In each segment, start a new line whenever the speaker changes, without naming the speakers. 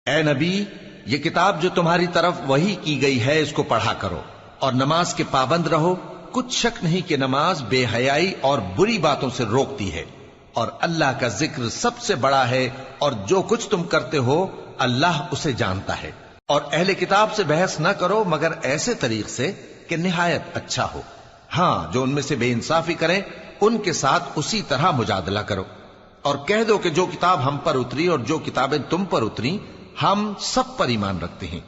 اے نبی، یہ کتاب جو تمہاری طرف وحی کی گئی ہے اس کو پڑھا کرو اور نماز کے پابند رہو۔ کچھ شک نہیں کہ نماز بے حیائی اور بری باتوں سے روکتی ہے، اور اللہ کا ذکر سب سے بڑا ہے، اور جو کچھ تم کرتے ہو اللہ اسے جانتا ہے۔ اور اہل کتاب سے بحث نہ کرو مگر ایسے طریق سے کہ نہایت اچھا ہو۔ ہاں، جو ان میں سے بے انصافی کریں ان کے ساتھ اسی طرح مجادلہ کرو، اور کہہ دو کہ جو کتاب ہم پر اتری اور جو کتابیں تم پر اتری ہم سب پر ایمان رکھتے ہیں،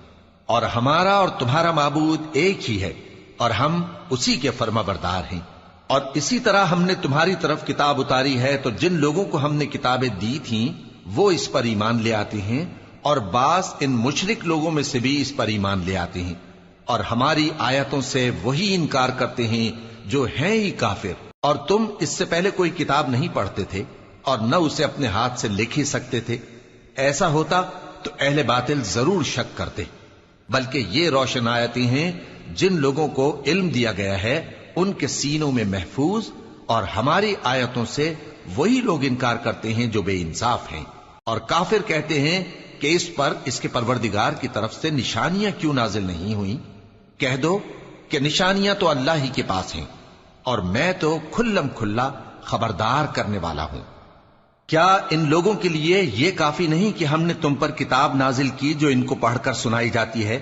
اور ہمارا اور تمہارا معبود ایک ہی ہے، اور ہم اسی کے فرما بردار ہیں۔ اور اسی طرح ہم نے تمہاری طرف کتاب اتاری ہے تو جن لوگوں کو ہم نے کتابیں دی تھیں وہ اس پر ایمان لے آتے ہیں، اور بعض ان مشرک لوگوں میں سے بھی اس پر ایمان لے آتے ہیں، اور ہماری آیتوں سے وہی انکار کرتے ہیں جو ہیں ہی کافر۔ اور تم اس سے پہلے کوئی کتاب نہیں پڑھتے تھے اور نہ اسے اپنے ہاتھ سے لکھ ہی سکتے تھے۔ ایسا ہوتا تو اہل باطل ضرور شک کرتے، بلکہ یہ روشن آیتیں ہیں جن لوگوں کو علم دیا گیا ہے ان کے سینوں میں محفوظ، اور ہماری آیتوں سے وہی لوگ انکار کرتے ہیں جو بے انصاف ہیں۔ اور کافر کہتے ہیں کہ اس پر اس کے پروردگار کی طرف سے نشانیاں کیوں نازل نہیں ہوئیں؟ کہہ دو کہ نشانیاں تو اللہ ہی کے پاس ہیں، اور میں تو کھلم کھلا خبردار کرنے والا ہوں۔ کیا ان لوگوں کے لیے یہ کافی نہیں کہ ہم نے تم پر کتاب نازل کی جو ان کو پڑھ کر سنائی جاتی ہے؟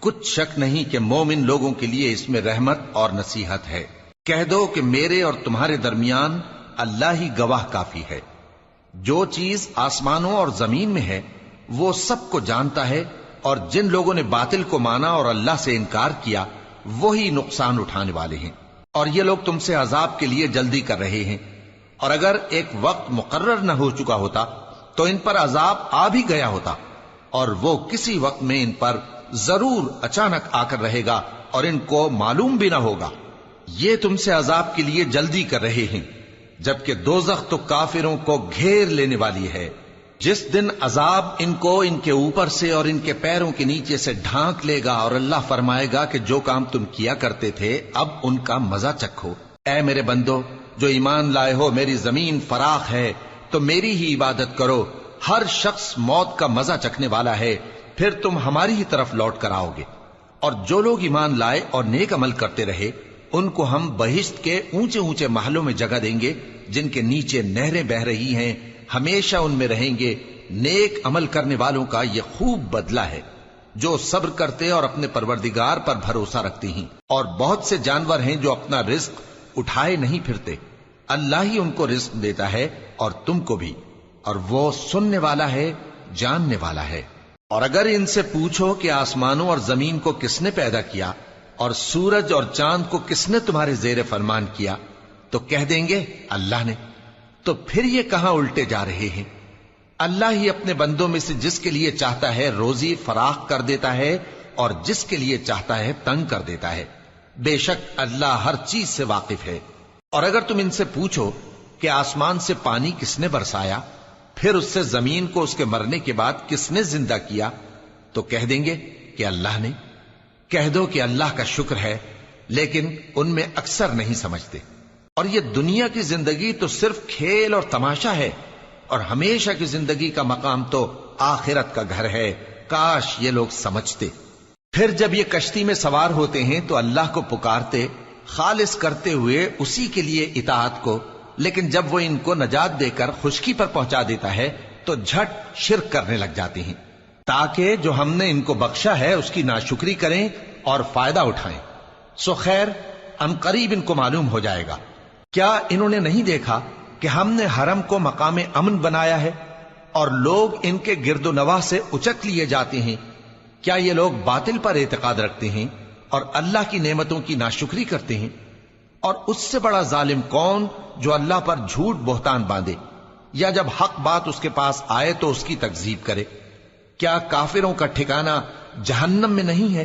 کچھ شک نہیں کہ مومن لوگوں کے لیے اس میں رحمت اور نصیحت ہے۔ کہہ دو کہ میرے اور تمہارے درمیان اللہ ہی گواہ کافی ہے۔ جو چیز آسمانوں اور زمین میں ہے وہ سب کو جانتا ہے، اور جن لوگوں نے باطل کو مانا اور اللہ سے انکار کیا وہی نقصان اٹھانے والے ہیں۔ اور یہ لوگ تم سے عذاب کے لیے جلدی کر رہے ہیں، اور اگر ایک وقت مقرر نہ ہو چکا ہوتا تو ان پر عذاب آ بھی گیا ہوتا، اور وہ کسی وقت میں ان پر ضرور اچانک آ کر رہے گا اور ان کو معلوم بھی نہ ہوگا۔ یہ تم سے عذاب کے لیے جلدی کر رہے ہیں، جبکہ دوزخ تو کافروں کو گھیر لینے والی ہے۔ جس دن عذاب ان کو ان کے اوپر سے اور ان کے پیروں کے نیچے سے ڈھانک لے گا، اور اللہ فرمائے گا کہ جو کام تم کیا کرتے تھے اب ان کا مزہ چکھو۔ اے میرے بندو جو ایمان لائے ہو، میری زمین فراخ ہے تو میری ہی عبادت کرو۔ ہر شخص موت کا مزہ چکھنے والا ہے، پھر تم ہماری ہی طرف لوٹ کر آؤ گے۔ اور جو لوگ ایمان لائے اور نیک عمل کرتے رہے ان کو ہم بہشت کے اونچے اونچے محلوں میں جگہ دیں گے جن کے نیچے نہریں بہ رہی ہیں، ہمیشہ ان میں رہیں گے۔ نیک عمل کرنے والوں کا یہ خوب بدلہ ہے جو صبر کرتے اور اپنے پروردگار پر بھروسہ رکھتے ہیں۔ اور بہت سے جانور ہیں جو اپنا رزق اٹھائے نہیں پھرتے، اللہ ہی ان کو رزق دیتا ہے اور تم کو بھی، اور وہ سننے والا ہے، جاننے والا ہے۔ اور اگر ان سے پوچھو کہ آسمانوں اور زمین کو کس نے پیدا کیا اور سورج اور چاند کو کس نے تمہارے زیر فرمان کیا تو کہہ دیں گے اللہ نے۔ تو پھر یہ کہاں الٹے جا رہے ہیں؟ اللہ ہی اپنے بندوں میں سے جس کے لیے چاہتا ہے روزی فراخ کر دیتا ہے اور جس کے لیے چاہتا ہے تنگ کر دیتا ہے۔ بے شک اللہ ہر چیز سے واقف ہے۔ اور اگر تم ان سے پوچھو کہ آسمان سے پانی کس نے برسایا، پھر اس سے زمین کو اس کے مرنے کے بعد کس نے زندہ کیا تو کہہ دیں گے کہ اللہ نے۔ کہہ دو کہ اللہ کا شکر ہے، لیکن ان میں اکثر نہیں سمجھتے۔ اور یہ دنیا کی زندگی تو صرف کھیل اور تماشا ہے، اور ہمیشہ کی زندگی کا مقام تو آخرت کا گھر ہے۔ کاش یہ لوگ سمجھتے۔ پھر جب یہ کشتی میں سوار ہوتے ہیں تو اللہ کو پکارتے خالص کرتے ہوئے اسی کے لیے اطاعت کو، لیکن جب وہ ان کو نجات دے کر خشکی پر پہنچا دیتا ہے تو جھٹ شرک کرنے لگ جاتے ہیں، تاکہ جو ہم نے ان کو بخشا ہے اس کی ناشکری کریں اور فائدہ اٹھائیں۔ سو خیر ان قریب ان کو معلوم ہو جائے گا۔ کیا انہوں نے نہیں دیکھا کہ ہم نے حرم کو مقام امن بنایا ہے اور لوگ ان کے گرد و نواح سے اچک لیے جاتے ہیں؟ کیا یہ لوگ باطل پر اعتقاد رکھتے ہیں اور اللہ کی نعمتوں کی ناشکری کرتے ہیں؟ اور اس سے بڑا ظالم کون جو اللہ پر جھوٹ بہتان باندھے، یا جب حق بات اس کے پاس آئے تو اس کی تکذیب کرے؟ کیا کافروں کا ٹھکانہ جہنم میں نہیں ہے؟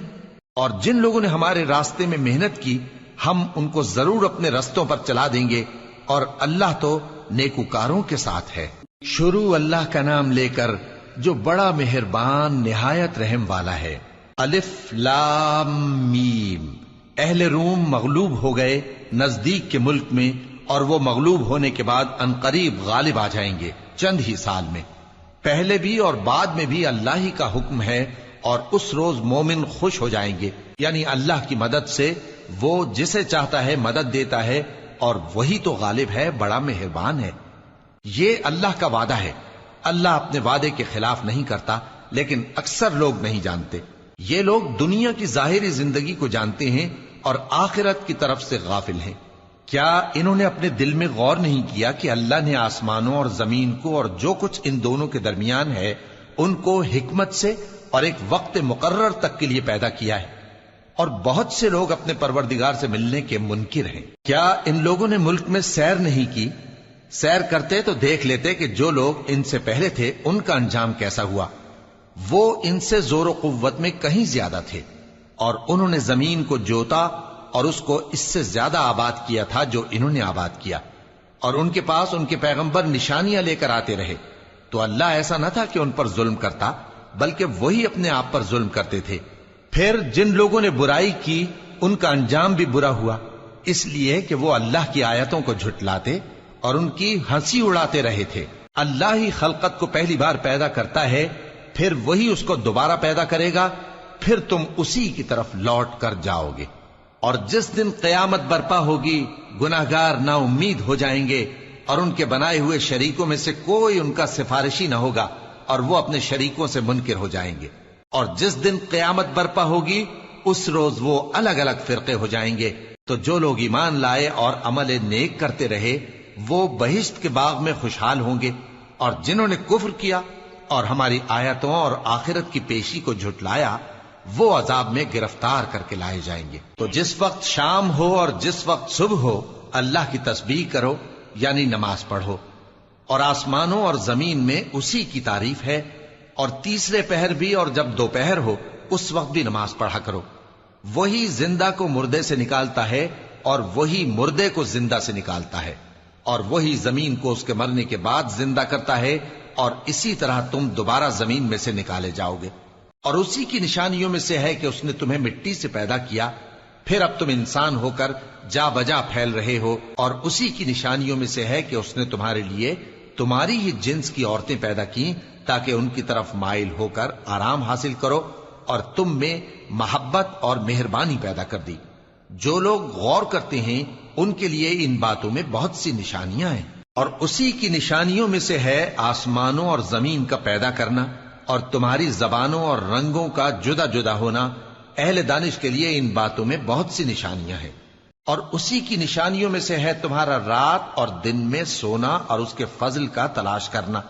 اور جن لوگوں نے ہمارے راستے میں محنت کی ہم ان کو ضرور اپنے رستوں پر چلا دیں گے، اور اللہ تو نیکوکاروں کے ساتھ ہے۔ شروع اللہ کا نام لے کر جو بڑا مہربان نہایت رحم والا ہے۔ الف لام میم۔ اہل روم مغلوب ہو گئے نزدیک کے ملک میں، اور وہ مغلوب ہونے کے بعد عنقریب غالب آ جائیں گے چند ہی سال میں۔ پہلے بھی اور بعد میں بھی اللہ ہی کا حکم ہے، اور اس روز مومن خوش ہو جائیں گے، یعنی اللہ کی مدد سے وہ جسے چاہتا ہے مدد دیتا ہے، اور وہی تو غالب ہے، بڑا مہربان ہے۔ یہ اللہ کا وعدہ ہے، اللہ اپنے وعدے کے خلاف نہیں کرتا، لیکن اکثر لوگ نہیں جانتے۔ یہ لوگ دنیا کی ظاہری زندگی کو جانتے ہیں اور آخرت کی طرف سے غافل ہیں۔ کیا انہوں نے اپنے دل میں غور نہیں کیا کہ اللہ نے آسمانوں اور زمین کو اور جو کچھ ان دونوں کے درمیان ہے ان کو حکمت سے اور ایک وقت مقرر تک کے لیے پیدا کیا ہے، اور بہت سے لوگ اپنے پروردگار سے ملنے کے منکر ہیں۔ کیا ان لوگوں نے ملک میں سیر نہیں کی؟ سیر کرتے تو دیکھ لیتے کہ جو لوگ ان سے پہلے تھے ان کا انجام کیسا ہوا۔ وہ ان سے زور و قوت میں کہیں زیادہ تھے، اور انہوں نے زمین کو جوتا اور اس کو اس سے زیادہ آباد کیا تھا جو انہوں نے آباد کیا، اور ان کے پاس ان کے پیغمبر نشانیاں لے کر آتے رہے، تو اللہ ایسا نہ تھا کہ ان پر ظلم کرتا، بلکہ وہی اپنے آپ پر ظلم کرتے تھے۔ پھر جن لوگوں نے برائی کی ان کا انجام بھی برا ہوا، اس لیے کہ وہ اللہ کی آیتوں کو جھٹلاتے اور ان کی ہنسی اڑاتے رہے تھے۔ اللہ ہی خلقت کو پہلی بار پیدا کرتا ہے، پھر وہی اس کو دوبارہ پیدا کرے گا، پھر تم اسی کی طرف لوٹ کر جاؤ گے۔ اور جس دن قیامت برپا ہوگی گناہگار نا امید ہو جائیں گے، اور ان کے بنائے ہوئے شریکوں میں سے کوئی ان کا سفارشی نہ ہوگا، اور وہ اپنے شریکوں سے منکر ہو جائیں گے۔ اور جس دن قیامت برپا ہوگی اس روز وہ الگ الگ فرقے ہو جائیں گے، تو جو لوگ ایمان لائے اور عمل نیک کرتے رہے وہ بہشت کے باغ میں خوشحال ہوں گے، اور جنہوں نے کفر کیا اور ہماری آیتوں اور آخرت کی پیشی کو جھٹلایا وہ عذاب میں گرفتار کر کے لائے جائیں گے۔ تو جس وقت شام ہو اور جس وقت صبح ہو اللہ کی تسبیح کرو، یعنی نماز پڑھو، اور آسمانوں اور زمین میں اسی کی تعریف ہے، اور تیسرے پہر بھی اور جب دوپہر ہو اس وقت بھی نماز پڑھا کرو۔ وہی زندہ کو مردے سے نکالتا ہے اور وہی مردے کو زندہ سے نکالتا ہے، اور وہی زمین کو اس کے مرنے کے بعد زندہ کرتا ہے، اور اسی طرح تم دوبارہ زمین میں سے نکالے جاؤ گے۔ اور اسی کی نشانیوں میں سے ہے کہ اس نے تمہیں مٹی سے پیدا کیا، پھر اب تم انسان ہو کر جا بجا پھیل رہے ہو، اور اسی کی نشانیوں میں سے ہے کہ اس نے تمہارے لیے تمہاری ہی جنس کی عورتیں پیدا کی تاکہ ان کی طرف مائل ہو کر آرام حاصل کرو، اور تم میں محبت اور مہربانی پیدا کر دی۔ جو لوگ غور کرتے ہیں ان کے لیے ان باتوں میں بہت سی نشانیاں ہیں۔ اور اسی کی نشانیوں میں سے ہے آسمانوں اور زمین کا پیدا کرنا، اور تمہاری زبانوں اور رنگوں کا جدا جدا ہونا۔ اہل دانش کے لیے ان باتوں میں بہت سی نشانیاں ہیں۔ اور اسی کی نشانیوں میں سے ہے تمہارا رات اور دن میں سونا اور اس کے فضل کا تلاش کرنا۔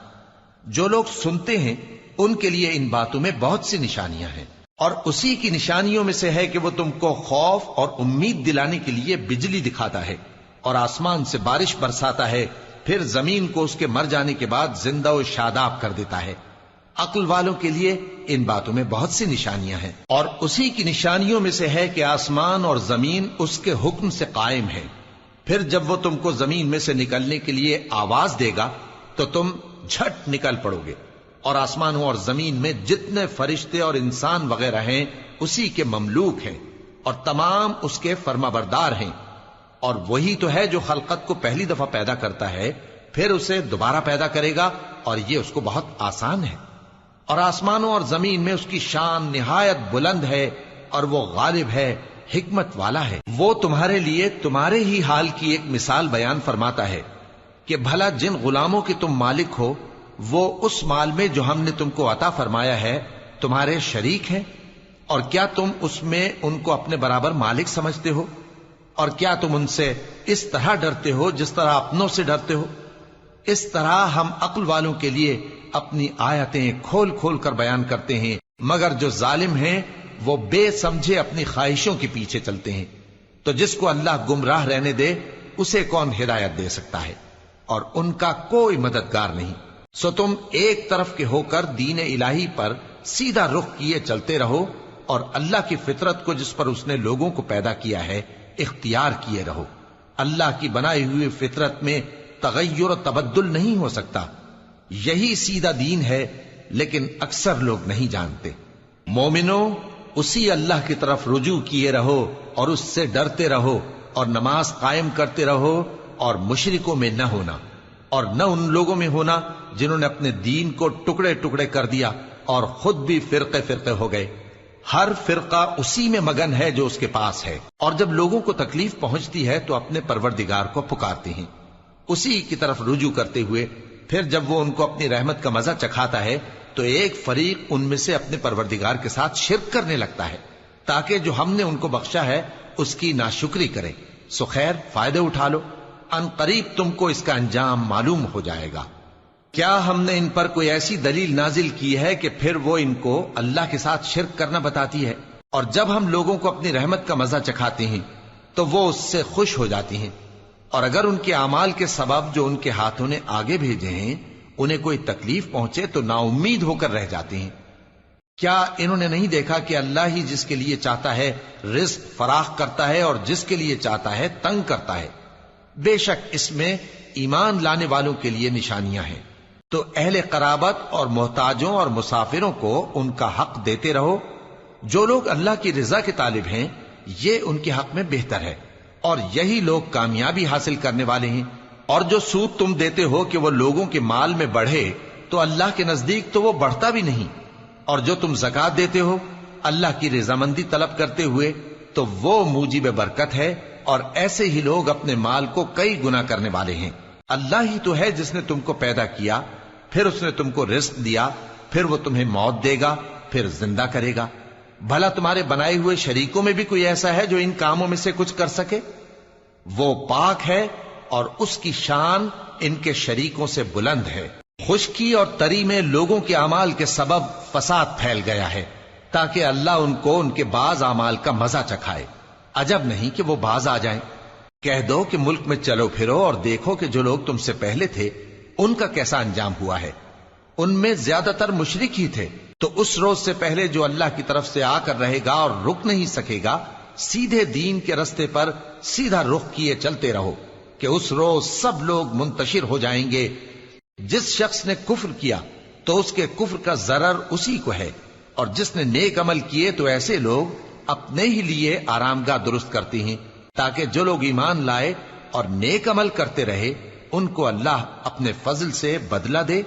جو لوگ سنتے ہیں ان کے لیے ان باتوں میں بہت سی نشانیاں ہیں۔ اور اسی کی نشانیوں میں سے ہے کہ وہ تم کو خوف اور امید دلانے کے لیے بجلی دکھاتا ہے، اور آسمان سے بارش برساتا ہے، پھر زمین کو اس کے مر جانے کے بعد زندہ و شاداب کر دیتا ہے۔ عقل والوں کے لیے ان باتوں میں بہت سی نشانیاں ہیں۔ اور اسی کی نشانیوں میں سے ہے کہ آسمان اور زمین اس کے حکم سے قائم ہے، پھر جب وہ تم کو زمین میں سے نکلنے کے لیے آواز دے گا تو تم جھٹ نکل پڑو گے۔ اور آسمانوں اور زمین میں جتنے فرشتے اور انسان وغیرہ ہیں اسی کے مملوک ہیں، اور تمام اس کے فرما بردار ہیں۔ اور وہی تو ہے جو خلقت کو پہلی دفعہ پیدا کرتا ہے، پھر اسے دوبارہ پیدا کرے گا، اور یہ اس کو بہت آسان ہے۔ اور آسمانوں اور زمین میں اس کی شان نہایت بلند ہے، اور وہ غالب ہے، حکمت والا ہے۔ وہ تمہارے لیے تمہارے ہی حال کی ایک مثال بیان فرماتا ہے کہ بھلا جن غلاموں کے تم مالک ہو وہ اس مال میں جو ہم نے تم کو عطا فرمایا ہے تمہارے شریک ہیں، اور کیا تم اس میں ان کو اپنے برابر مالک سمجھتے ہو؟ اور کیا تم ان سے اس طرح ڈرتے ہو جس طرح اپنوں سے ڈرتے ہو؟ اس طرح ہم عقل والوں کے لیے اپنی آیتیں کھول کھول کر بیان کرتے ہیں، مگر جو ظالم ہیں وہ بے سمجھے اپنی خواہشوں کے پیچھے چلتے ہیں۔ تو جس کو اللہ گمراہ رہنے دے اسے کون ہدایت دے سکتا ہے، اور ان کا کوئی مددگار نہیں۔ سو تم ایک طرف کے ہو کر دین الہی پر سیدھا رخ کیے چلتے رہو، اور اللہ کی فطرت کو جس پر اس نے لوگوں کو پیدا کیا ہے اختیار کیے رہو۔ اللہ کی بنائی ہوئی فطرت میں تغیر و تبدل نہیں ہو سکتا، یہی سیدھا دین ہے، لیکن اکثر لوگ نہیں جانتے۔ مومنو، اسی اللہ کی طرف رجوع کیے رہو اور اس سے ڈرتے رہو، اور نماز قائم کرتے رہو، اور مشرکوں میں نہ ہونا، اور نہ ان لوگوں میں ہونا جنہوں نے اپنے دین کو ٹکڑے ٹکڑے کر دیا اور خود بھی فرقے فرقے ہو گئے. ہر فرقہ اسی میں مگن ہے جو اس کے پاس ہے، اور جب لوگوں کو تکلیف پہنچتی ہے تو اپنے پروردگار کو پکارتے ہیں، اسی کی طرف رجوع کرتے ہوئے. پھر جب وہ ان کو اپنی رحمت کا مزہ چکھاتا ہے تو ایک فریق ان میں سے اپنے پروردگار کے ساتھ شرک کرنے لگتا ہے تاکہ جو ہم نے ان کو بخشا ہے اس کی ناشکری کرے. سو خیر، فائدے اٹھا لو، ان قریب تم کو اس کا انجام معلوم ہو جائے گا. کیا ہم نے ان پر کوئی ایسی دلیل نازل کی ہے کہ پھر وہ ان کو اللہ کے ساتھ شرک کرنا بتاتی ہے؟ اور جب ہم لوگوں کو اپنی رحمت کا مزہ چکھاتے ہیں تو وہ اس سے خوش ہو جاتی ہیں، اور اگر ان کے اعمال کے سبب جو ان کے ہاتھوں نے آگے بھیجے ہیں انہیں کوئی تکلیف پہنچے تو نا امید ہو کر رہ جاتے ہیں. کیا انہوں نے نہیں دیکھا کہ اللہ ہی جس کے لیے چاہتا ہے رزق فراخ کرتا ہے اور جس کے لیے چاہتا ہے تنگ کرتا ہے؟ بے شک اس میں ایمان لانے والوں کے لیے نشانیاں ہیں. تو اہل قرابت اور محتاجوں اور مسافروں کو ان کا حق دیتے رہو. جو لوگ اللہ کی رضا کے طالب ہیں یہ ان کے حق میں بہتر ہے، اور یہی لوگ کامیابی حاصل کرنے والے ہیں. اور جو سود تم دیتے ہو کہ وہ لوگوں کے مال میں بڑھے تو اللہ کے نزدیک تو وہ بڑھتا بھی نہیں. اور جو تم زکات دیتے ہو اللہ کی رضامندی طلب کرتے ہوئے تو وہ موجب برکت ہے، اور ایسے ہی لوگ اپنے مال کو کئی گنا کرنے والے ہیں. اللہ ہی تو ہے جس نے تم کو پیدا کیا، پھر اس نے تم کو رزق دیا، پھر وہ تمہیں موت دے گا، پھر زندہ کرے گا. بھلا تمہارے بنائے ہوئے شریکوں میں بھی کوئی ایسا ہے جو ان کاموں میں سے کچھ کر سکے؟ وہ پاک ہے اور اس کی شان ان کے شریکوں سے بلند ہے. خشکی اور تری میں لوگوں کے اعمال کے سبب فساد پھیل گیا ہے تاکہ اللہ ان کو ان کے بعض اعمال کا مزہ چکھائے. عجب نہیں کہ وہ باز آ جائیں. کہہ دو کہ ملک میں چلو پھرو اور دیکھو کہ جو لوگ تم سے پہلے تھے ان کا کیسا انجام ہوا ہے. ان میں زیادہ تر مشرک ہی تھے. تو اس روز سے پہلے جو اللہ کی طرف سے آ کر رہے گا اور رک نہیں سکے گا، سیدھے دین کے رستے پر سیدھا رخ کیے چلتے رہو کہ اس روز سب لوگ منتشر ہو جائیں گے. جس شخص نے کفر کیا تو اس کے کفر کا ضرر اسی کو ہے، اور جس نے نیک عمل کیے تو ایسے لوگ اپنے ہی لیے آرامگاہ درست کرتے ہیں تاکہ جو لوگ ایمان لائے اور نیک عمل کرتے رہے ان کو اللہ اپنے فضل سے بدلہ دے.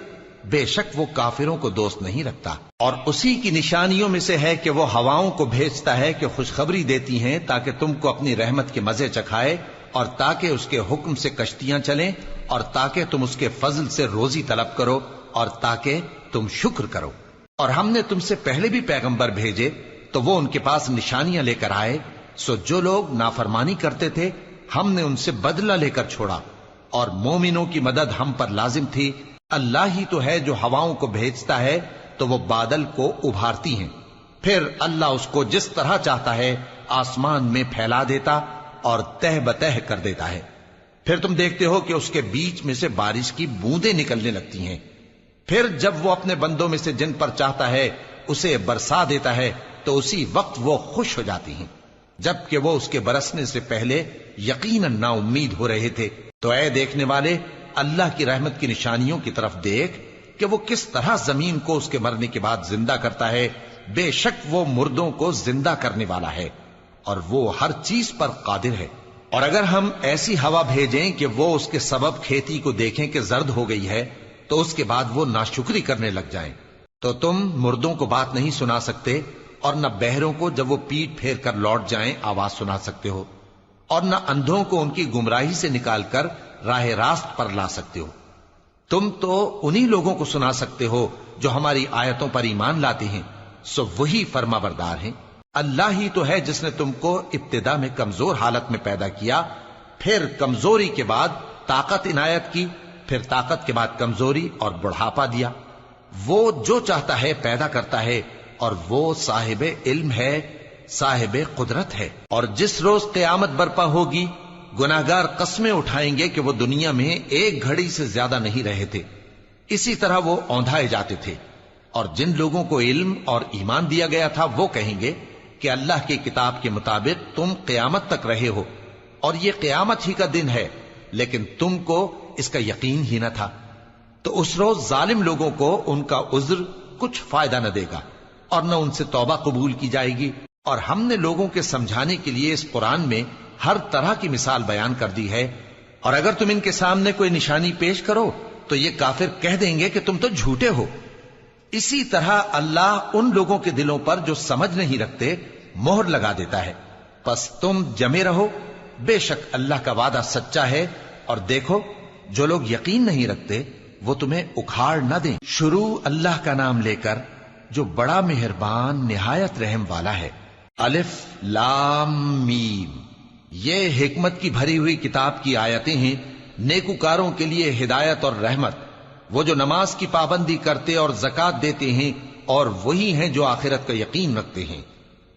بے شک وہ کافروں کو دوست نہیں رکھتا. اور اسی کی نشانیوں میں سے ہے کہ وہ ہواؤں کو بھیجتا ہے کہ خوشخبری دیتی ہیں تاکہ تم کو اپنی رحمت کے مزے چکھائے، اور تاکہ اس کے حکم سے کشتیاں چلیں، اور تاکہ تم اس کے فضل سے روزی طلب کرو، اور تاکہ تم شکر کرو. اور ہم نے تم سے پہلے بھی پیغمبر بھیجے تو وہ ان کے پاس نشانیاں لے کر آئے. سو جو لوگ نافرمانی کرتے تھے ہم نے ان سے بدلہ لے کر چھوڑا، اور مومنوں کی مدد ہم پر لازم تھی. اللہ ہی تو ہے جو ہواؤں کو بھیجتا ہے تو وہ بادل کو ابھارتی ہیں، پھر اللہ اس کو جس طرح چاہتا ہے آسمان میں پھیلا دیتا اور تہ بتہ کر دیتا ہے. پھر تم دیکھتے ہو کہ اس کے بیچ میں سے بارش کی بوندیں نکلنے لگتی ہیں. پھر جب وہ اپنے بندوں میں سے جن پر چاہتا ہے اسے برسا دیتا ہے تو اسی وقت وہ خوش ہو جاتی ہیں، جبکہ وہ اس کے برسنے سے پہلے یقیناً نا امید ہو رہے تھے. تو اے دیکھنے والے، اللہ کی رحمت کی نشانیوں کی طرف دیکھ کہ وہ کس طرح زمین کو اس کے مرنے کے بعد زندہ کرتا ہے. بے شک وہ مردوں کو زندہ کرنے والا ہے اور وہ ہر چیز پر قادر ہے. اور اگر ہم ایسی ہوا بھیجیں کہ وہ اس کے سبب کھیتی کو دیکھیں کہ زرد ہو گئی ہے تو اس کے بعد وہ ناشکری کرنے لگ جائیں، تو تم مردوں کو بات نہیں سنا سکتے، اور نہ بہروں کو جب وہ پیٹ پھیر کر لوٹ جائیں آواز سنا سکتے ہو، اور نہ اندھوں کو ان کی گمراہی سے نکال کر راہ راست پر لا سکتے ہو. تم تو انہی لوگوں کو سنا سکتے ہو جو ہماری آیتوں پر ایمان لاتے ہیں. سو وہی فرما بردار ہیں. اللہ ہی تو ہے جس نے تم کو ابتدا میں کمزور حالت میں پیدا کیا، پھر کمزوری کے بعد طاقت عنایت کی، پھر طاقت کے بعد کمزوری اور بڑھاپا دیا. وہ جو چاہتا ہے پیدا کرتا ہے، اور وہ صاحب علم ہے، صاحب قدرت ہے. اور جس روز قیامت برپا ہوگی گناہگار قسمیں اٹھائیں گے کہ وہ دنیا میں ایک گھڑی سے زیادہ نہیں رہے تھے. اسی طرح وہ اوندھائے جاتے تھے. اور جن لوگوں کو علم اور ایمان دیا گیا تھا وہ کہیں گے کہ اللہ کی کتاب کے مطابق تم قیامت تک رہے ہو، اور یہ قیامت ہی کا دن ہے، لیکن تم کو اس کا یقین ہی نہ تھا. تو اس روز ظالم لوگوں کو ان کا عذر کچھ فائدہ نہ دے گا، اور نہ ان سے توبہ قبول کی جائے گی. اور ہم نے لوگوں کے سمجھانے کے لیے اس قرآن میں ہر طرح کی مثال بیان کر دی ہے. اور اگر تم ان کے سامنے کوئی نشانی پیش کرو تو یہ کافر کہہ دیں گے کہ تم تو جھوٹے ہو۔ اسی طرح اللہ ان لوگوں کے دلوں پر جو سمجھ نہیں رکھتے مہر لگا دیتا ہے۔ پس تم جمے رہو، بے شک اللہ کا وعدہ سچا ہے، اور دیکھو جو لوگ یقین نہیں رکھتے وہ تمہیں اکھاڑ نہ دیں۔ شروع اللہ کا نام لے کر جو بڑا مہربان نہایت رحم والا ہے۔ الف لام میم، یہ حکمت کی بھری ہوئی کتاب کی آیتیں ہیں، نیکوکاروں کے لیے ہدایت اور رحمت، وہ جو نماز کی پابندی کرتے اور زکات دیتے ہیں، اور وہی ہیں جو آخرت کا یقین رکھتے ہیں،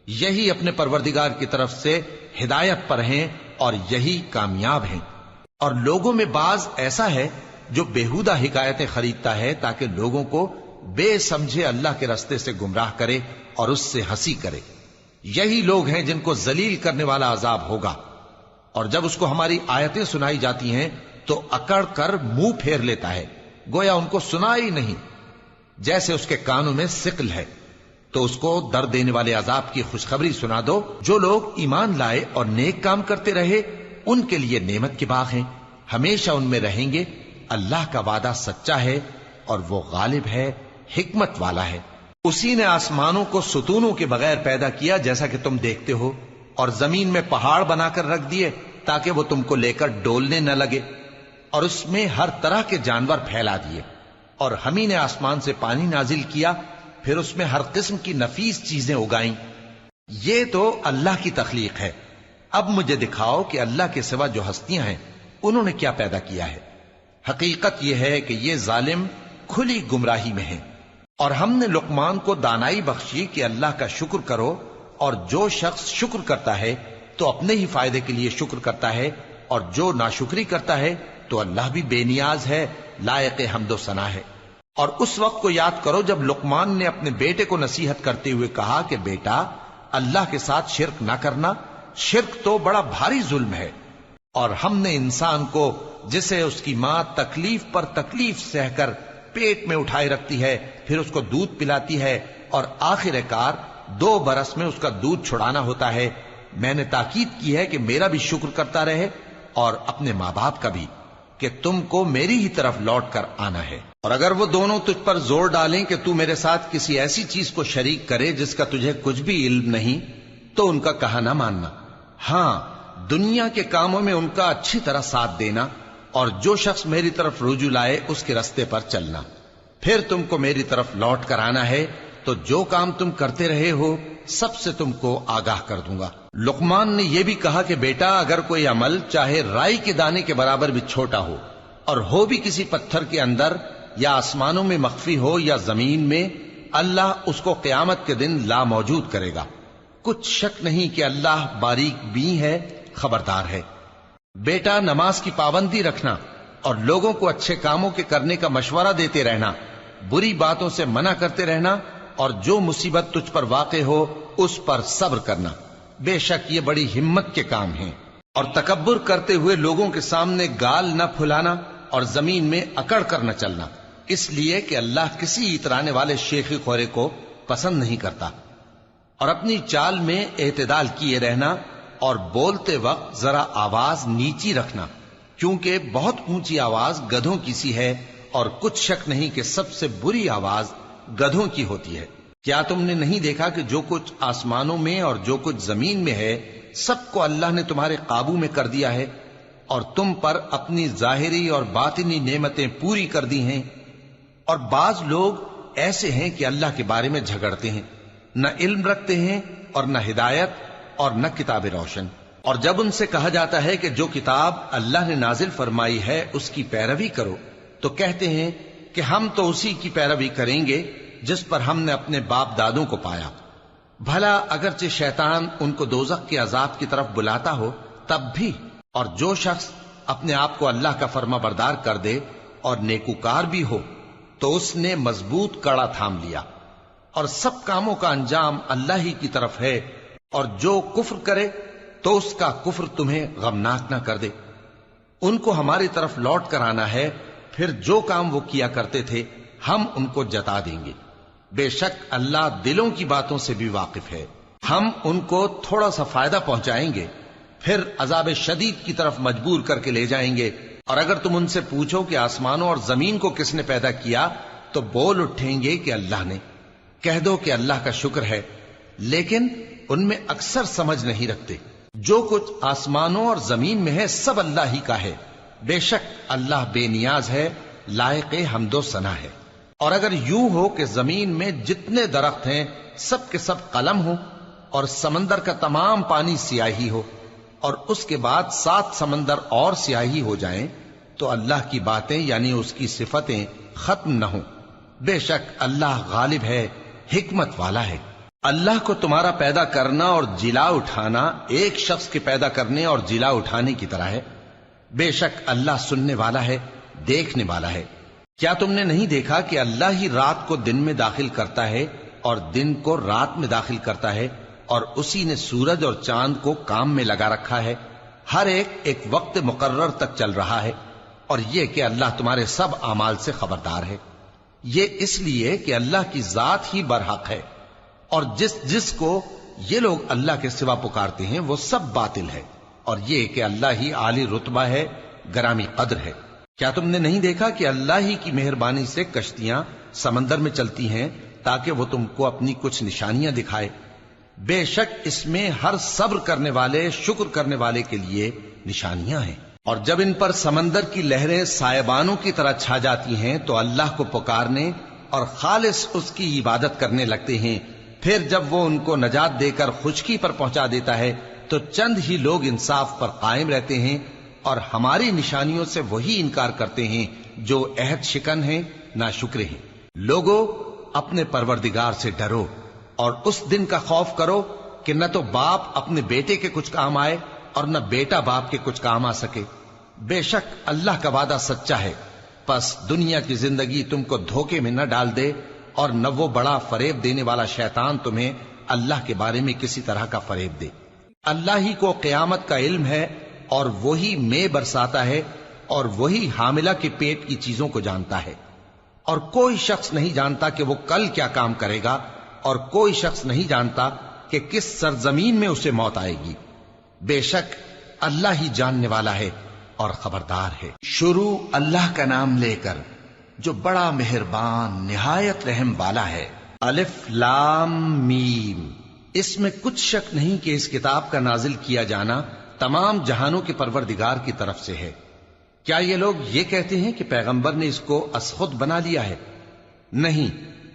یہی اپنے پروردگار کی طرف سے ہدایت پر ہیں اور یہی کامیاب ہیں۔ اور لوگوں میں بعض ایسا ہے جو بیہودہ حکایتیں خریدتا ہے تاکہ لوگوں کو بے سمجھے اللہ کے رستے سے گمراہ کرے اور اس سے ہنسی کرے۔ یہی لوگ ہیں جن کو ذلیل کرنے والا عذاب ہوگا، اور جب اس کو ہماری آیتیں سنائی جاتی ہیں تو اکڑ کر منہ پھیر لیتا ہے، گویا ان کو سنا ہی نہیں، جیسے اس کے کانوں میں ثقل ہے۔ تو اس کو درد دینے والے عذاب کی خوشخبری سنا دو۔ جو لوگ ایمان لائے اور نیک کام کرتے رہے ان کے لیے نعمت کے باغ ہیں، ہمیشہ ان میں رہیں گے۔ اللہ کا وعدہ سچا ہے اور وہ غالب ہے، حکمت والا ہے۔ اسی نے آسمانوں کو ستونوں کے بغیر پیدا کیا جیسا کہ تم دیکھتے ہو، اور زمین میں پہاڑ بنا کر رکھ دیے تاکہ وہ تم کو لے کر ڈولنے نہ لگے، اور اس میں ہر طرح کے جانور پھیلا دیے، اور ہم ہی نے آسمان سے پانی نازل کیا، پھر اس میں ہر قسم کی نفیس چیزیں اگائیں۔ یہ تو اللہ کی تخلیق ہے۔ اب مجھے دکھاؤ کہ اللہ کے سوا جو ہستیاں ہیں انہوں نے کیا پیدا کیا ہے۔ حقیقت یہ ہے کہ یہ ظالم کھلی گمراہی میں ہیں۔ اور ہم نے لقمان کو دانائی بخشی کہ اللہ کا شکر کرو، اور جو شخص شکر کرتا ہے تو اپنے ہی فائدے کے لیے شکر کرتا ہے، اور جو ناشکری کرتا ہے تو اللہ بھی بے نیاز ہے، لائق حمد و ثنا ہے۔ اور اس وقت کو یاد کرو جب لقمان نے اپنے بیٹے کو نصیحت کرتے ہوئے کہا کہ بیٹا، اللہ کے ساتھ شرک نہ کرنا، شرک تو بڑا بھاری ظلم ہے۔ اور ہم نے انسان کو جسے اس کی ماں تکلیف پر تکلیف سہ کر پیٹ میں اٹھائے رکھتی ہے، پھر اس کو دودھ پلاتی ہے، اور آخر کار 2 برس میں اس کا دودھ چھڑانا ہوتا ہے، میں نے تاکید کی ہے کہ میرا بھی شکر کرتا رہے اور اپنے ماں باپ کا بھی، کہ تم کو میری ہی طرف لوٹ کر آنا ہے۔ اور اگر وہ دونوں تجھ پر زور ڈالیں کہ تو میرے ساتھ کسی ایسی چیز کو شریک کرے جس کا تجھے کچھ بھی علم نہیں، تو ان کا کہا نہ ماننا، ہاں دنیا کے کاموں میں ان کا اچھی طرح ساتھ دینا، اور جو شخص میری طرف رجوع لائے اس کے رستے پر چلنا، پھر تم کو میری طرف لوٹ کر آنا ہے، تو جو کام تم کرتے رہے ہو سب سے تم کو آگاہ کر دوں گا۔ لقمان نے یہ بھی کہا کہ بیٹا، اگر کوئی عمل چاہے رائی کے دانے کے برابر بھی چھوٹا ہو، اور ہو بھی کسی پتھر کے اندر یا آسمانوں میں مخفی ہو یا زمین میں، اللہ اس کو قیامت کے دن لا موجود کرے گا۔ کچھ شک نہیں کہ اللہ باریک بین ہے، خبردار ہے۔ بیٹا، نماز کی پابندی رکھنا اور لوگوں کو اچھے کاموں کے کرنے کا مشورہ دیتے رہنا، بری باتوں سے منع کرتے رہنا، اور جو مصیبت تجھ پر واقع ہو اس پر صبر کرنا، بے شک یہ بڑی ہمت کے کام ہیں۔ اور تکبر کرتے ہوئے لوگوں کے سامنے گال نہ پھلانا اور زمین میں اکڑ کر نہ چلنا، اس لیے کہ اللہ کسی اترانے والے شیخی خورے کو پسند نہیں کرتا۔ اور اپنی چال میں اعتدال کیے رہنا، اور بولتے وقت ذرا آواز نیچی رکھنا، کیونکہ بہت اونچی آواز گدھوں کی سی ہے، اور کچھ شک نہیں کہ سب سے بری آواز گدھوں کی ہوتی ہے۔ کیا تم نے نہیں دیکھا کہ جو کچھ آسمانوں میں اور جو کچھ زمین میں ہے سب کو اللہ نے تمہارے قابو میں کر دیا ہے، اور تم پر اپنی ظاہری اور باطنی نعمتیں پوری کر دی ہیں۔ اور بعض لوگ ایسے ہیں کہ اللہ کے بارے میں جھگڑتے ہیں، نہ علم رکھتے ہیں اور نہ ہدایت اور نہ کتاب روشن۔ اور جب ان سے کہا جاتا ہے کہ جو کتاب اللہ نے نازل فرمائی ہے اس کی پیروی کرو، تو کہتے ہیں کہ ہم تو اسی کی پیروی کریں گے جس پر ہم نے اپنے باپ دادوں کو پایا۔ بھلا اگرچہ شیطان ان کو دوزخ کے عذاب کی طرف بلاتا ہو تب بھی۔ اور جو شخص اپنے آپ کو اللہ کا فرما بردار کر دے اور نیکوکار بھی ہو تو اس نے مضبوط کڑا تھام لیا، اور سب کاموں کا انجام اللہ ہی کی طرف ہے۔ اور جو کفر کرے تو اس کا کفر تمہیں غمناک نہ کر دے۔ ان کو ہماری طرف لوٹ کر آنا ہے، پھر جو کام وہ کیا کرتے تھے ہم ان کو جتا دیں گے۔ بے شک اللہ دلوں کی باتوں سے بھی واقف ہے۔ ہم ان کو تھوڑا سا فائدہ پہنچائیں گے، پھر عذاب شدید کی طرف مجبور کر کے لے جائیں گے، اور اگر تم ان سے پوچھو کہ آسمانوں اور زمین کو کس نے پیدا کیا تو بول اٹھیں گے کہ اللہ نے۔ کہہ دو کہ اللہ کا شکر ہے، لیکن ان میں اکثر سمجھ نہیں رکھتے۔ جو کچھ آسمانوں اور زمین میں ہے سب اللہ ہی کا ہے، بے شک اللہ بے نیاز ہے، لائق حمد و ثنا ہے۔ اور اگر یوں ہو کہ زمین میں جتنے درخت ہیں سب کے سب قلم ہو، اور سمندر کا تمام پانی سیاہی ہو، اور اس کے بعد 7 سمندر اور سیاہی ہو جائیں، تو اللہ کی باتیں یعنی اس کی صفتیں ختم نہ ہوں۔ بے شک اللہ غالب ہے، حکمت والا ہے۔ اللہ کو تمہارا پیدا کرنا اور جلا اٹھانا ایک شخص کے پیدا کرنے اور جلا اٹھانے کی طرح ہے۔ بے شک اللہ سننے والا ہے، دیکھنے والا ہے۔ کیا تم نے نہیں دیکھا کہ اللہ ہی رات کو دن میں داخل کرتا ہے اور دن کو رات میں داخل کرتا ہے، اور اسی نے سورج اور چاند کو کام میں لگا رکھا ہے، ہر ایک وقت مقرر تک چل رہا ہے، اور یہ کہ اللہ تمہارے سب اعمال سے خبردار ہے۔ یہ اس لیے کہ اللہ کی ذات ہی برحق ہے، اور جس کو یہ لوگ اللہ کے سوا پکارتے ہیں وہ سب باطل ہے، اور یہ کہ اللہ ہی عالی رتبہ ہے، گرامی قدر ہے۔ کیا تم نے نہیں دیکھا کہ اللہ ہی کی مہربانی سے کشتیاں سمندر میں چلتی ہیں تاکہ وہ تم کو اپنی کچھ نشانیاں دکھائے؟ بے شک اس میں ہر صبر کرنے والے، شکر کرنے والے کے لیے نشانیاں ہیں۔ اور جب ان پر سمندر کی لہریں سائبانوں کی طرح چھا جاتی ہیں تو اللہ کو پکارنے اور خالص اس کی عبادت کرنے لگتے ہیں، پھر جب وہ ان کو نجات دے کر خشکی پر پہنچا دیتا ہے تو چند ہی لوگ انصاف پر قائم رہتے ہیں، اور ہماری نشانیوں سے وہی انکار کرتے ہیں جو عہد شکن ہیں، ناشکرے ہیں۔ لوگو اپنے پروردگار سے ڈرو اور اس دن کا خوف کرو کہ نہ تو باپ اپنے بیٹے کے کچھ کام آئے اور نہ بیٹا باپ کے کچھ کام آ سکے۔ بے شک اللہ کا وعدہ سچا ہے، پس دنیا کی زندگی تم کو دھوکے میں نہ ڈال دے، اور نہ وہ بڑا فریب دینے والا شیطان تمہیں اللہ کے بارے میں کسی طرح کا فریب دے۔ اللہ ہی کو قیامت کا علم ہے، اور وہی میں برساتا ہے، اور وہی حاملہ کے پیٹ کی چیزوں کو جانتا ہے، اور کوئی شخص نہیں جانتا کہ وہ کل کیا کام کرے گا، اور کوئی شخص نہیں جانتا کہ کس سرزمین میں اسے موت آئے گی۔ بے شک اللہ ہی جاننے والا ہے اور خبردار ہے۔ شروع اللہ کا نام لے کر جو بڑا مہربان نہایت رحم والا ہے۔ الف لام میم۔ اس میں کچھ شک نہیں کہ اس کتاب کا نازل کیا جانا تمام جہانوں کے پروردگار کی طرف سے ہے۔ کیا یہ لوگ یہ کہتے ہیں کہ پیغمبر نے اس کو از خود بنا لیا ہے؟ نہیں،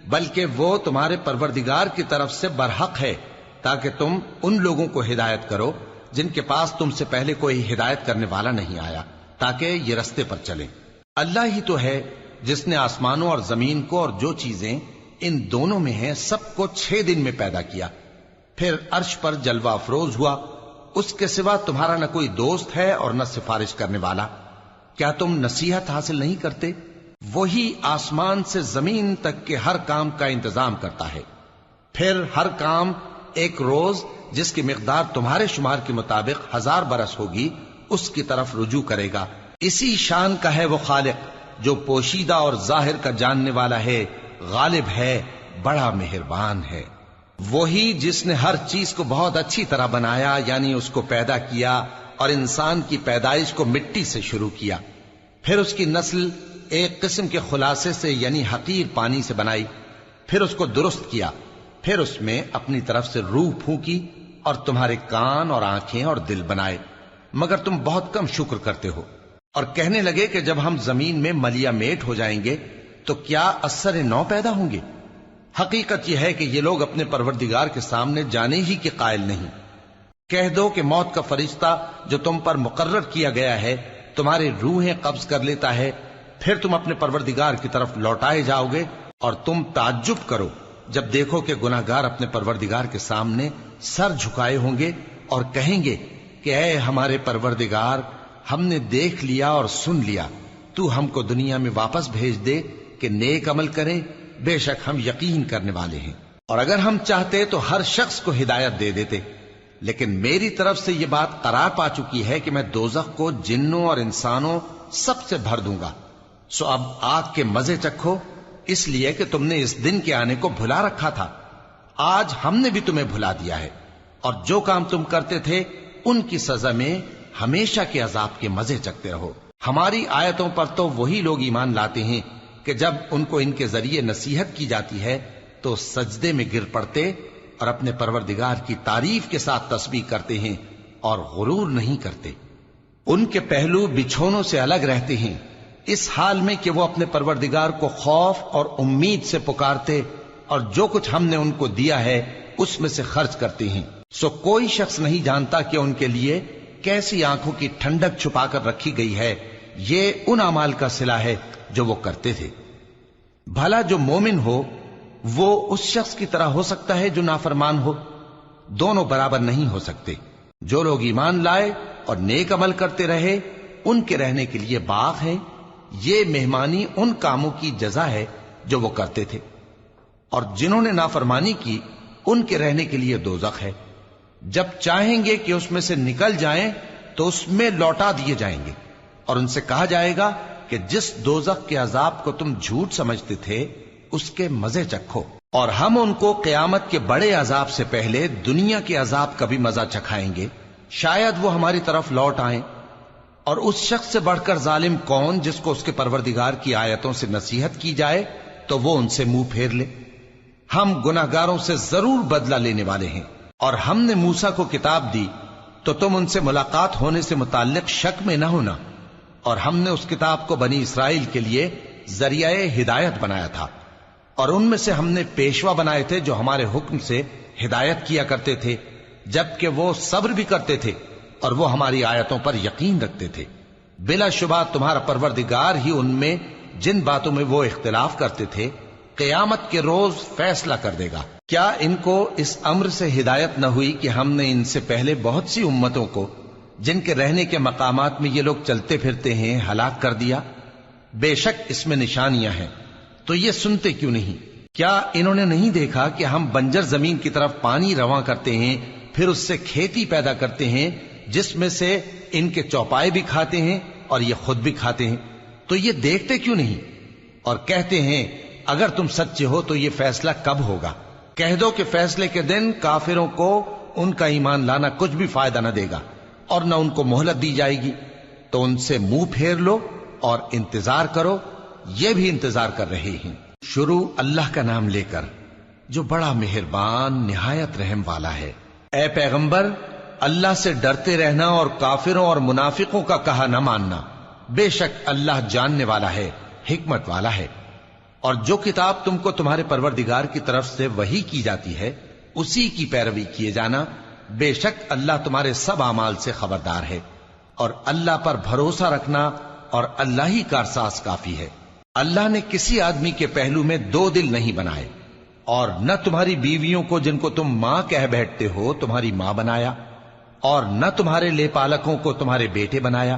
بلکہ وہ تمہارے پروردگار کی طرف سے برحق ہے، تاکہ تم ان لوگوں کو ہدایت کرو جن کے پاس تم سے پہلے کوئی ہدایت کرنے والا نہیں آیا، تاکہ یہ رستے پر چلیں۔ اللہ ہی تو ہے جس نے آسمانوں اور زمین کو اور جو چیزیں ان دونوں میں ہیں سب کو 6 دن میں پیدا کیا، پھر عرش پر جلوہ افروز ہوا۔ اس کے سوا تمہارا نہ کوئی دوست ہے اور نہ سفارش کرنے والا۔ کیا تم نصیحت حاصل نہیں کرتے؟ وہی آسمان سے زمین تک کے ہر کام کا انتظام کرتا ہے، پھر ہر کام ایک روز جس کی مقدار تمہارے شمار کے مطابق 1000 برس ہوگی اس کی طرف رجوع کرے گا۔ اسی شان کا ہے وہ خالق جو پوشیدہ اور ظاہر کا جاننے والا ہے، غالب ہے، بڑا مہربان ہے۔ وہی جس نے ہر چیز کو بہت اچھی طرح بنایا، یعنی اس کو پیدا کیا، اور انسان کی پیدائش کو مٹی سے شروع کیا، پھر اس کی نسل ایک قسم کے خلاصے سے یعنی حقیر پانی سے بنائی، پھر اس کو درست کیا، پھر اس میں اپنی طرف سے روح پھونکی، اور تمہارے کان اور آنکھیں اور دل بنائے، مگر تم بہت کم شکر کرتے ہو۔ اور کہنے لگے کہ جب ہم زمین میں ملیا میٹ ہو جائیں گے تو کیا اثر نو پیدا ہوں گے؟ حقیقت یہ ہے کہ یہ لوگ اپنے پروردگار کے سامنے جانے ہی کے قائل نہیں۔ کہہ دو کہ موت کا فرشتہ جو تم پر مقرر کیا گیا ہے تمہاری روحیں قبض کر لیتا ہے، پھر تم اپنے پروردگار کی طرف لوٹائے جاؤ گے، اور تم تعجب کرو جب دیکھو کہ گناہگار اپنے پروردگار کے سامنے سر جھکائے ہوں گے اور کہیں گے کہ اے ہمارے پروردگار، ہم نے دیکھ لیا اور سن لیا، تو ہم کو دنیا میں واپس بھیج دے کہ نیک عمل کریں، بے شک ہم یقین کرنے والے ہیں۔ اور اگر ہم چاہتے تو ہر شخص کو ہدایت دے دیتے، لیکن میری طرف سے یہ بات قرار پا چکی ہے کہ میں دوزخ کو جنوں اور انسانوں سب سے بھر دوں گا، سو اب آگ کے مزے چکھو، اس لیے کہ تم نے اس دن کے آنے کو بھلا رکھا تھا۔ آج ہم نے بھی تمہیں بھلا دیا ہے، اور جو کام تم کرتے تھے ان کی سزا میں ہمیشہ کے عذاب کے مزے چکتے رہو۔ ہماری آیتوں پر تو وہی لوگ ایمان لاتے ہیں کہ جب ان کو ان کے ذریعے نصیحت کی جاتی ہے تو سجدے میں گر پڑتے اور اپنے پروردگار کی تعریف کے ساتھ تسبیح کرتے ہیں اور غرور نہیں کرتے۔ ان کے پہلو بچھونوں سے الگ رہتے ہیں، اس حال میں کہ وہ اپنے پروردگار کو خوف اور امید سے پکارتے اور جو کچھ ہم نے ان کو دیا ہے اس میں سے خرچ کرتے ہیں۔ سو کوئی شخص نہیں جانتا کہ ان کے لیے کیسی آنکھوں کی ٹھنڈک چھپا کر رکھی گئی ہے، یہ ان اعمال کا صلہ ہے جو وہ کرتے تھے۔ بھلا جو مومن ہو وہ اس شخص کی طرح ہو سکتا ہے جو نافرمان ہو؟ دونوں برابر نہیں ہو سکتے۔ جو لوگ ایمان لائے اور نیک عمل کرتے رہے ان کے رہنے کے لیے باغ ہے، یہ مہمانی ان کاموں کی جزا ہے جو وہ کرتے تھے، اور جنہوں نے نافرمانی کی ان کے رہنے کے لیے دوزخ ہے، جب چاہیں گے کہ اس میں سے نکل جائیں تو اس میں لوٹا دیے جائیں گے، اور ان سے کہا جائے گا کہ جس دوزخ کے عذاب کو تم جھوٹ سمجھتے تھے اس کے مزے چکھو، اور ہم ان کو قیامت کے بڑے عذاب سے پہلے دنیا کے عذاب کا بھی مزہ چکھائیں گے، شاید وہ ہماری طرف لوٹ آئیں۔ اور اس شخص سے بڑھ کر ظالم کون جس کو اس کے پروردگار کی آیتوں سے نصیحت کی جائے تو وہ ان سے منہ پھیر لے۔ ہم گناہگاروں سے ضرور بدلہ لینے والے ہیں، اور ہم نے موسیٰ کو کتاب دی تو تم ان سے ملاقات ہونے سے متعلق شک میں نہ ہونا، اور ہم نے اس کتاب کو بنی اسرائیل کے لیے ذریعہ ہدایت بنایا تھا، اور ان میں سے ہم نے پیشوا بنائے تھے جو ہمارے حکم سے ہدایت کیا کرتے تھے، جبکہ وہ صبر بھی کرتے تھے اور وہ ہماری آیتوں پر یقین رکھتے تھے۔ بلا شبہ تمہارا پروردگار ہی ان میں جن باتوں میں وہ اختلاف کرتے تھے قیامت کے روز فیصلہ کر دے گا۔ کیا ان کو اس امر سے ہدایت نہ ہوئی کہ ہم نے ان سے پہلے بہت سی امتوں کو جن کے رہنے کے مقامات میں یہ لوگ چلتے پھرتے ہیں ہلاک کر دیا؟ بے شک اس میں نشانیاں ہیں، تو یہ سنتے کیوں نہیں؟ کیا انہوں نے نہیں دیکھا کہ ہم بنجر زمین کی طرف پانی رواں کرتے ہیں، پھر اس سے کھیتی پیدا کرتے ہیں جس میں سے ان کے چوپائے بھی کھاتے ہیں اور یہ خود بھی کھاتے ہیں؟ تو یہ دیکھتے کیوں نہیں؟ اور کہتے ہیں اگر تم سچے ہو تو یہ فیصلہ کب ہوگا؟ کہہ دو کہ فیصلے کے دن کافروں کو ان کا ایمان لانا کچھ بھی فائدہ نہ دے گا اور نہ ان کو مہلت دی جائے گی، تو ان سے منہ پھیر لو اور انتظار کرو، یہ بھی انتظار کر رہے ہیں۔ شروع اللہ کا نام لے کر جو بڑا مہربان نہایت رحم والا ہے۔ اے پیغمبر، اللہ سے ڈرتے رہنا اور کافروں اور منافقوں کا کہا نہ ماننا، بے شک اللہ جاننے والا ہے، حکمت والا ہے۔ اور جو کتاب تم کو تمہارے پروردگار کی طرف سے وحی کی جاتی ہے اسی کی پیروی کیے جانا، بے شک اللہ تمہارے سب اعمال سے خبردار ہے۔ اور اللہ پر بھروسہ رکھنا اور اللہ ہی کارساز کافی ہے۔ اللہ نے کسی آدمی کے پہلو میں دو دل نہیں بنائے، اور نہ تمہاری بیویوں کو جن کو تم ماں کہہ بیٹھتے ہو تمہاری ماں بنایا، اور نہ تمہارے لے پالکوں کو تمہارے بیٹے بنایا،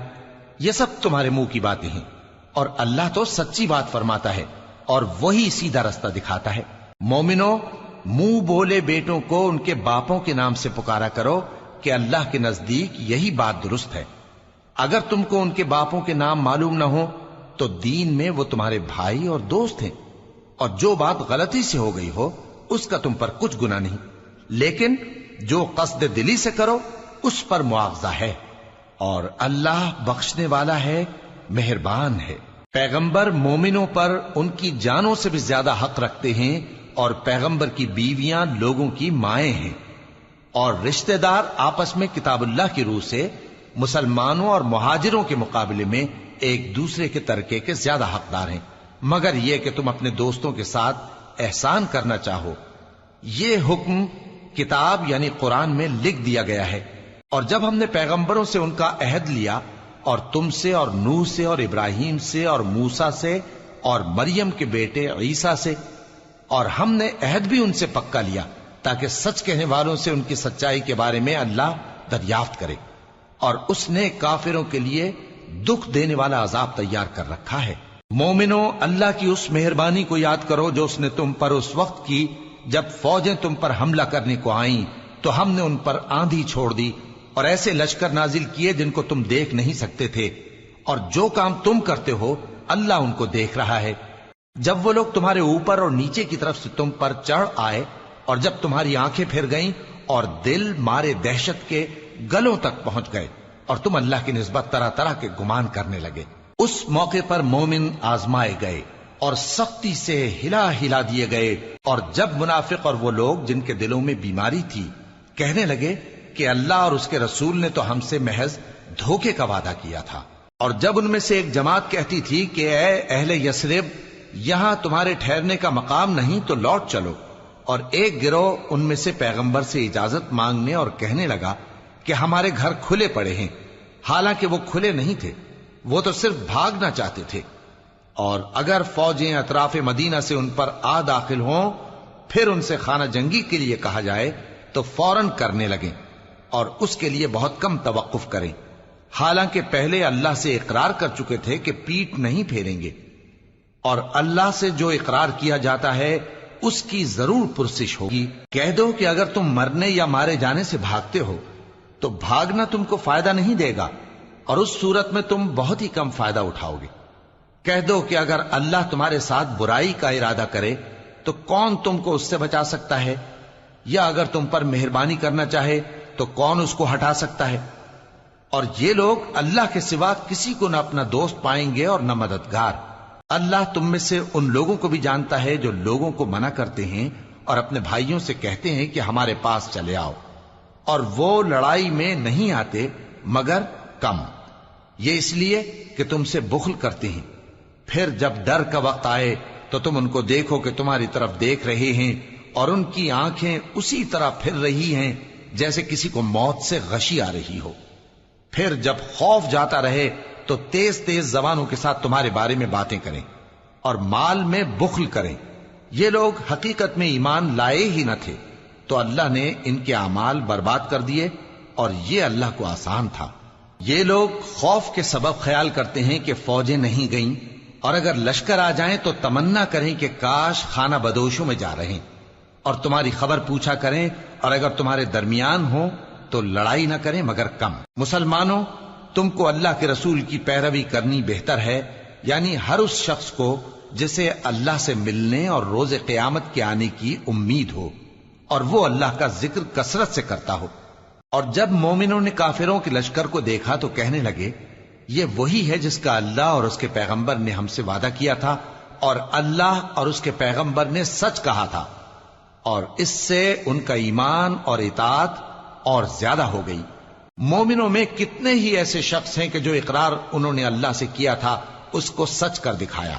یہ سب تمہارے منہ کی باتیں ہیں، اور اللہ تو سچی بات فرماتا ہے اور وہی سیدھا رستہ دکھاتا ہے۔ مومنو، منہ بولے بیٹوں کو ان کے باپوں کے نام سے پکارا کرو کہ اللہ کے نزدیک یہی بات درست ہے۔ اگر تم کو ان کے باپوں کے نام معلوم نہ ہو تو دین میں وہ تمہارے بھائی اور دوست ہیں، اور جو بات غلطی سے ہو گئی ہو اس کا تم پر کچھ گناہ نہیں، لیکن جو قصد دلی سے کرو اس پر مواخذہ ہے، اور اللہ بخشنے والا ہے، مہربان ہے۔ پیغمبر مومنوں پر ان کی جانوں سے بھی زیادہ حق رکھتے ہیں، اور پیغمبر کی بیویاں لوگوں کی مائیں ہیں، اور رشتہ دار آپس میں کتاب اللہ کی روح سے مسلمانوں اور مہاجروں کے مقابلے میں ایک دوسرے کے ترکے کے زیادہ حقدار ہیں، مگر یہ کہ تم اپنے دوستوں کے ساتھ احسان کرنا چاہو۔ یہ حکم کتاب یعنی قرآن میں لکھ دیا گیا ہے۔ اور جب ہم نے پیغمبروں سے ان کا عہد لیا، اور تم سے اور نوح سے اور ابراہیم سے اور موسیٰ سے اور مریم کے بیٹے عیسیٰ سے، اور ہم نے عہد بھی ان سے پکا لیا تاکہ سچ کہنے والوں سے ان کی سچائی کے بارے میں اللہ دریافت کرے، اور اس نے کافروں کے لیے دکھ دینے والا عذاب تیار کر رکھا ہے۔ مومنو، اللہ کی اس مہربانی کو یاد کرو جو اس نے تم پر اس وقت کی جب فوجیں تم پر حملہ کرنے کو آئیں تو ہم نے ان پر آندھی چھوڑ دی اور ایسے لشکر نازل کیے جن کو تم دیکھ نہیں سکتے تھے، اور جو کام تم کرتے ہو اللہ ان کو دیکھ رہا ہے۔ جب وہ لوگ تمہارے اوپر اور نیچے کی طرف سے تم پر چڑھ آئے، اور جب تمہاری آنکھیں پھر گئیں اور دل مارے دہشت کے گلوں تک پہنچ گئے، اور تم اللہ کی نسبت طرح طرح کے گمان کرنے لگے۔ اس موقع پر مومن آزمائے گئے اور سختی سے ہلا ہلا دیے گئے، اور جب منافق اور وہ لوگ جن کے دلوں میں بیماری تھی کہنے لگے کہ اللہ اور اس کے رسول نے تو ہم سے محض دھوکے کا وعدہ کیا تھا، اور جب ان میں سے ایک جماعت کہتی تھی کہ اے اہل یثرب، یہاں تمہارے ٹھہرنے کا مقام نہیں تو لوٹ چلو، اور ایک گروہ ان میں سے پیغمبر سے اجازت مانگنے اور کہنے لگا کہ ہمارے گھر کھلے پڑے ہیں، حالانکہ وہ کھلے نہیں تھے، وہ تو صرف بھاگنا چاہتے تھے، اور اگر فوجیں اطراف مدینہ سے ان پر آ داخل ہوں پھر ان سے خانہ جنگی کے لیے کہا جائے تو فوراً کرنے لگیں، اور اس کے لیے بہت کم توقف کریں، حالانکہ پہلے اللہ سے اقرار کر چکے تھے کہ پیٹ نہیں پھیریں گے، اور اللہ سے جو اقرار کیا جاتا ہے اس کی ضرور پرسش ہوگی۔ کہہ دو کہ اگر تم مرنے یا مارے جانے سے بھاگتے ہو تو بھاگنا تم کو فائدہ نہیں دے گا، اور اس صورت میں تم بہت ہی کم فائدہ اٹھاؤ گے۔ کہہ دو کہ اگر اللہ تمہارے ساتھ برائی کا ارادہ کرے تو کون تم کو اس سے بچا سکتا ہے، یا اگر تم پر مہربانی کرنا چاہے تو کون اس کو ہٹا سکتا ہے۔ اور یہ لوگ اللہ کے سوا کسی کو نہ اپنا دوست پائیں گے اور نہ مددگار۔ اللہ تم میں سے ان لوگوں کو بھی جانتا ہے جو لوگوں کو منع کرتے ہیں اور اپنے بھائیوں سے کہتے ہیں کہ ہمارے پاس چلے آؤ، اور وہ لڑائی میں نہیں آتے مگر کم، یہ اس لیے کہ تم سے بخل کرتے ہیں۔ پھر جب ڈر کا وقت آئے تو تم ان کو دیکھو کہ تمہاری طرف دیکھ رہے ہیں، اور ان کی آنکھیں اسی طرح پھر رہی ہیں جیسے کسی کو موت سے غشی آ رہی ہو۔ پھر جب خوف جاتا رہے تو تیز تیز زبانوں کے ساتھ تمہارے بارے میں باتیں کریں اور مال میں بخل کریں۔ یہ لوگ حقیقت میں ایمان لائے ہی نہ تھے، تو اللہ نے ان کے اعمال برباد کر دیے، اور یہ اللہ کو آسان تھا۔ یہ لوگ خوف کے سبب خیال کرتے ہیں کہ فوجیں نہیں گئیں، اور اگر لشکر آ جائیں تو تمنا کریں کہ کاش خانہ بدوشوں میں جا رہے، اور تمہاری خبر پوچھا کریں، اور اگر تمہارے درمیان ہوں تو لڑائی نہ کریں مگر کم۔ مسلمانوں، تم کو اللہ کے رسول کی پیروی کرنی بہتر ہے، یعنی ہر اس شخص کو جسے اللہ سے ملنے اور روز قیامت کے آنے کی امید ہو، اور وہ اللہ کا ذکر کثرت سے کرتا ہو۔ اور جب مومنوں نے کافروں کے لشکر کو دیکھا تو کہنے لگے یہ وہی ہے جس کا اللہ اور اس کے پیغمبر نے ہم سے وعدہ کیا تھا، اور اللہ اور اس کے پیغمبر نے سچ کہا تھا، اور اس سے ان کا ایمان اور اطاعت اور زیادہ ہو گئی۔ مومنوں میں کتنے ہی ایسے شخص ہیں کہ جو اقرار انہوں نے اللہ سے کیا تھا اس کو سچ کر دکھایا۔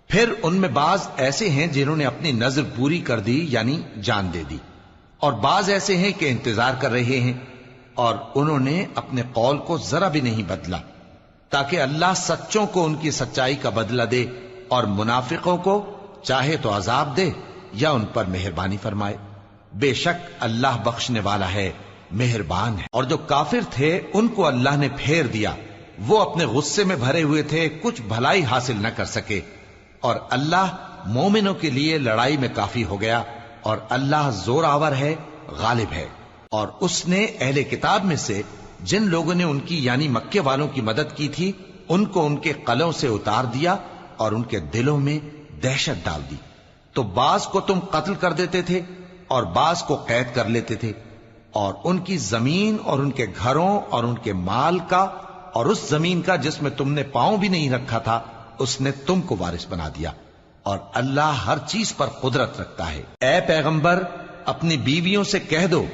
پھر ان میں بعض ایسے ہیں جنہوں نے اپنی نظر پوری کر دی، یعنی جان دے دی، اور بعض ایسے ہیں کہ انتظار کر رہے ہیں، اور انہوں نے اپنے قول کو ذرا بھی نہیں بدلا، تاکہ اللہ سچوں کو ان کی سچائی کا بدلہ دے، اور منافقوں کو چاہے تو عذاب دے یا ان پر مہربانی فرمائے۔ بے شک اللہ بخشنے والا ہے، مہربان ہے۔ اور جو کافر تھے ان کو اللہ نے پھیر دیا، وہ اپنے غصے میں بھرے ہوئے تھے، کچھ بھلائی حاصل نہ کر سکے، اور اللہ مومنوں کے لیے لڑائی میں کافی ہو گیا، اور اللہ زور آور ہے، غالب ہے۔ اور اس نے اہل کتاب میں سے جن لوگوں نے ان کی یعنی مکے والوں کی مدد کی تھی ان کو ان کے قلعوں سے اتار دیا اور ان کے دلوں میں دہشت ڈال دی، تو بعض کو تم قتل کر دیتے تھے اور بعض کو قید کر لیتے تھے، اور ان کی زمین اور ان کے گھروں اور ان کے مال کا اور اس زمین کا جس میں تم نے پاؤں بھی نہیں رکھا تھا اس نے تم کو وارث بنا دیا، اور اللہ ہر چیز پر قدرت رکھتا ہے۔ اے پیغمبر، اپنی بیویوں سے کہہ دو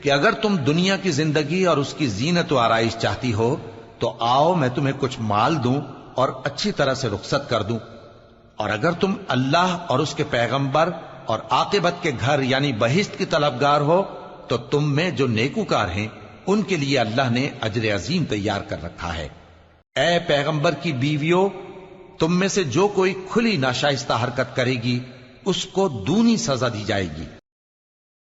کہ اگر تم دنیا کی زندگی اور اس کی زینت و آرائش چاہتی ہو تو آؤ میں تمہیں کچھ مال دوں اور اچھی طرح سے رخصت کر دوں، اور اگر تم اللہ اور اس کے پیغمبر اور عاقبت کے گھر یعنی بہشت کی طلبگار ہو تو تم میں جو نیکوکار ہیں ان کے لیے اللہ نے اجر عظیم تیار کر رکھا ہے۔ اے پیغمبر کی بیویوں، تم میں سے جو کوئی کھلی ناشائستہ حرکت کرے گی اس کو دونی سزا دی جائے گی،